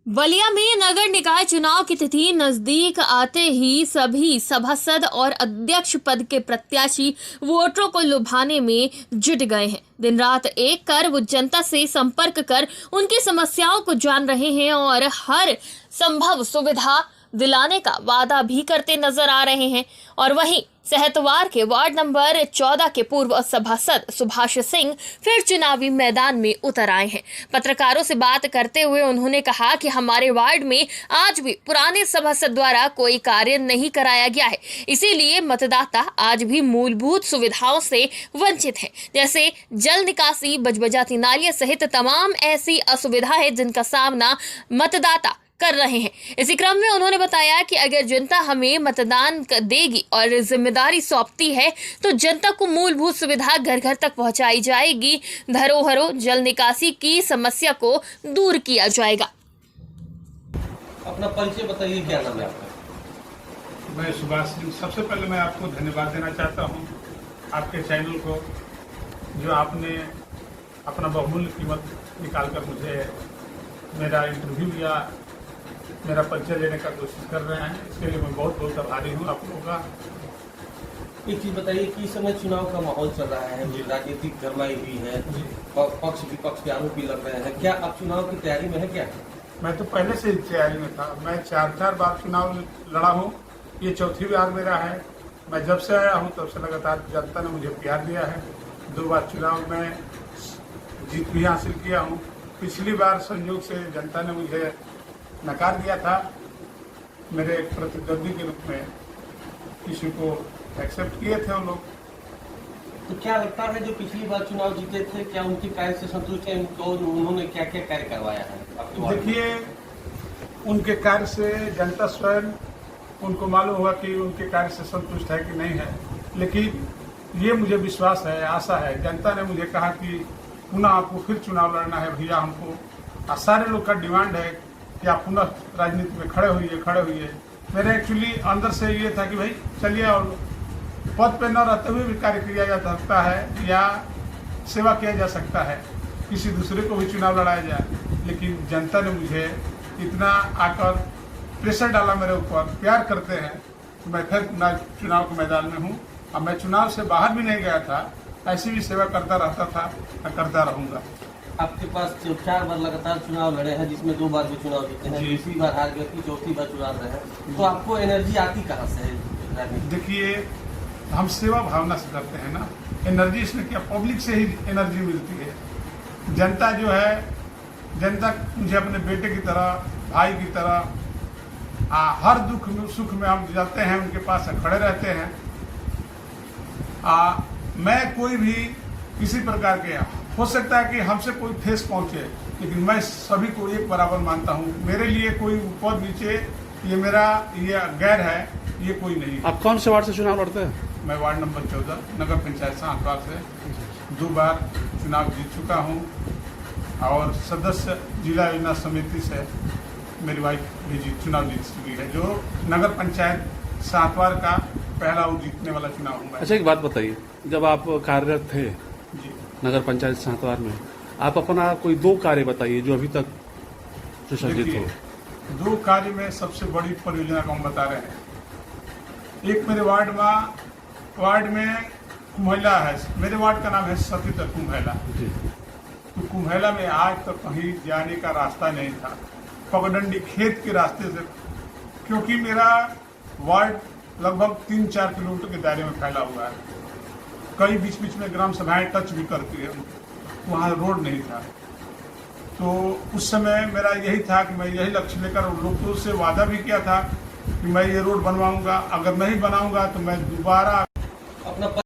बलिया में नगर निकाय चुनाव की तिथि नजदीक आते ही सभी सभासद और अध्यक्ष पद के प्रत्याशी वोटरों को लुभाने में जुट गए हैं। दिन रात एक कर वो जनता से संपर्क कर उनकी समस्याओं को जान रहे हैं और हर संभव सुविधा दिलाने का वादा भी करते नजर आ रहे हैं। और वहीं सहतवार के वार्ड नंबर 14 के पूर्व सभासद सुभाष सिंह फिर चुनावी मैदान में उतर आए हैं। पत्रकारों से बात करते हुए उन्होंने कहा कि हमारे वार्ड में आज भी पुराने सभासद द्वारा कोई कार्य नहीं कराया गया है, इसीलिए मतदाता आज भी मूलभूत सुविधाओं से वंचित हैं, जैसे जल निकासी, बजबजाती नालियां सहित तमाम ऐसी असुविधा है जिनका सामना मतदाता कर रहे हैं। इसी क्रम में उन्होंने बताया कि अगर जनता हमें मतदान देगी और जिम्मेदारी सौंपती है तो जनता को मूलभूत सुविधा घर घर तक पहुंचाई जाएगी, धरोहरों जल निकासी की समस्या को दूर किया जाएगा। अपना परिचय बताइए, क्या नाम है आपका? मैं सुभाष सिंह। सबसे पहले मैं आपको धन्यवाद देना चाहता हूं, आपके चैनल को, जो आपने अपना बहुमूल्य कीमत निकालकर मुझे मेरा इंटरव्यू या मेरा परिचय लेने का कोशिश कर रहे हैं। इसके लिए मैं बहुत बहुत आभारी हूँ आप लोगों का। एक चीज बताइए कि इस समय चुनाव का माहौल चल रहा है, राजनीतिक गरमाई हुई है, पक्ष विपक्ष के आरोप भी लग रहे हैं, क्या आप चुनाव की तैयारी में है? क्या मैं तो पहले से ही तैयारी में था। मैं चार बार चुनाव लड़ा हूँ, ये चौथी बार मेरा है। मैं जब से आया हूँ तब से लगातार जनता ने मुझे प्यार दिया है। 2 बार चुनाव में जीत भी हासिल किया हूँ। पिछली बार संयोग से जनता ने मुझे नकार दिया था, मेरे प्रतिद्वंदी के रूप में किसी को एक्सेप्ट किए थे उन लोग। तो क्या लगता है जो पिछली बार चुनाव जीते थे, क्या उनके कार्य से संतुष्ट हैं? उन्होंने क्या क्या कार्य करवाया है? देखिए, उनके कार्य से जनता स्वयं उनको मालूम हुआ कि उनके कार्य से संतुष्ट है कि नहीं है, लेकिन ये मुझे विश्वास है, आशा है। जनता ने मुझे कहा कि पुनः आपको फिर चुनाव लड़ना है भैया, हमको। सारे लोग का डिमांड है कि आप पुनः राजनीति में खड़े होइए। मेरे एक्चुअली अंदर से ये था कि भाई चलिए, और पद पे न रहते हुए भी कार्य किया जा सकता है या सेवा किया जा सकता है, किसी दूसरे को भी चुनाव लड़ाया जाए। लेकिन जनता ने मुझे इतना आकर प्रेशर डाला मेरे ऊपर, प्यार करते हैं, मैं फिर चुनाव के मैदान में हूँ। अब मैं चुनाव से बाहर भी नहीं गया था, ऐसी भी सेवा करता रहता था, मैं करता रहूँगा। आपके पास 4 बार लगातार चुनाव लड़े हैं, जिसमें 2 बार भी चुनाव जीते हैं, तीसरी बार हार गए थी, चौथी बार चुनाव रहे हैं, तो आपको एनर्जी आती कहाँ से है? देखिए, हम सेवा भावना से करते हैं ना, एनर्जी इसमें क्या, पब्लिक से ही एनर्जी मिलती है। जनता जो है, जनता मुझे अपने बेटे की तरह, भाई की तरह, हर दुख में सुख में हम जाते हैं, उनके पास खड़े रहते हैं। मैं कोई भी किसी प्रकार के, हो सकता है कि हमसे कोई ठेस पहुंचे, लेकिन मैं सभी को एक बराबर मानता हूं। मेरे लिए कोई ऊपर नीचे, ये मेरा ये गैर है, ये कोई नहीं। आप कौन से वार्ड से चुनाव लड़ते हैं? मैं वार्ड नंबर 14 नगर पंचायत सहतवार से 2 बार चुनाव जीत चुका हूं, और सदस्य जिला योजना समिति से मेरी वाइफ भी चुनाव जीत चुकी है, जो नगर पंचायत सहतवार का पहला जीतने वाला चुनाव हुआ। अच्छा, एक बात बताइए, जब आप कार्यरत थे जी नगर पंचायत सहतवार में, आप अपना कोई 2 कार्य बताइए जो अभी तक सुसज्जित हो। 2 कार्य में सबसे बड़ी परियोजना को हम बता रहे हैं। एक मेरे वार्ड में कुम्हेला है, मेरे वार्ड का नाम है सतीतर कुम्हेला। तो कुम्हेला में आज तक कहीं जाने का रास्ता नहीं था, पगडंडी खेत के रास्ते से, क्योंकि मेरा वार्ड लगभग 3-4 किलोमीटर के दायरे में फैला हुआ है। कई बीच में ग्राम सभाएं टच भी करती है, वहाँ रोड नहीं था। तो उस समय मेरा यही था कि मैं यही लक्ष्य लेकर, लोगों से वादा भी किया था कि मैं ये रोड बनवाऊंगा, अगर नहीं बनाऊंगा तो मैं दोबारा अपना